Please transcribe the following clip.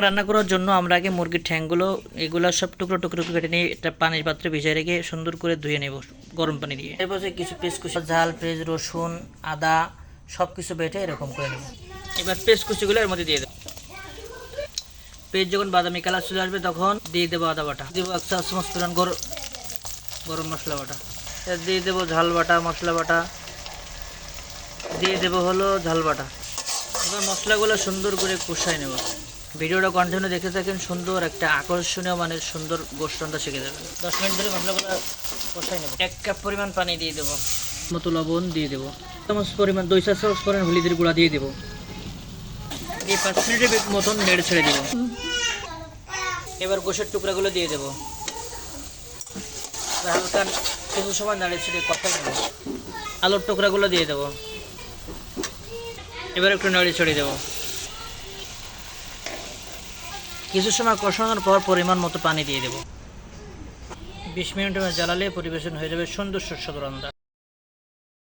রান্না করার জন্য আমরা আগে মুরগির ঠ্যাংগুলো এগুলো সব টুকরো টুকরো কেটে নিয়ে একটা পানির পাত্রে ভিজিয়ে রেখে সুন্দর করে ধুয়ে নেব গরম পানি দিয়ে। এরপর কিছু পেস্ট কুচি, ঝাল, পেঁয়াজ, রসুন, আদা সব কিছু বেটে এরকম করে নেব। এবার পেস্ট কুচিগুলো এর মধ্যে দিয়ে দেবো। পেঁয়াজ যখন বাদামি কালার চলে আসবে তখন দিয়ে দেবো আদা বাটা, দেবো 1 চা চামচ পরিমাণ গরম মশলা বাটা, দিয়ে দেবো ঝাল বাটা, মশলা বাটা, দিয়ে দেবো হলো ঝাল বাটা। এবার মশলাগুলো সুন্দর করে কষাই নেব। ভিডিওটা কন্টিনিউ দেখে থাকেন, সুন্দর একটা আকর্ষণীয় মানের সুন্দর গোশত রান্না শিখে যাবেন। 10 মিনিট ধরে মশলাগুলো কষাই নেব। 1 কাপ পরিমাণ পানি দিয়ে দেবো, মতো লবণ দিয়ে দেবো, 2 চা চামচ পরিমাণ হলুদের গুঁড়া দিয়ে দেবো। এই 5 মিনিটের মতন নেড়ে ছেড়ে দেবো। এবার গোশের টুকরাগুলো দিয়ে দেবো, হালকা কিছু সময় নাড়ে ছেড়ে কষাই নেব। আলুর টুকরাগুলো দিয়ে দেবো, এবার একটু নাড়িয়ে ছড়িয়ে দেবো। কিছু সময় কষানোর পর পরিমাণ মতো পানি দিয়ে দেবো। 20 মিনিট জ্বালালে পরিবেশন হয়ে যাবে সুন্দর সুস্বাদু রান্না।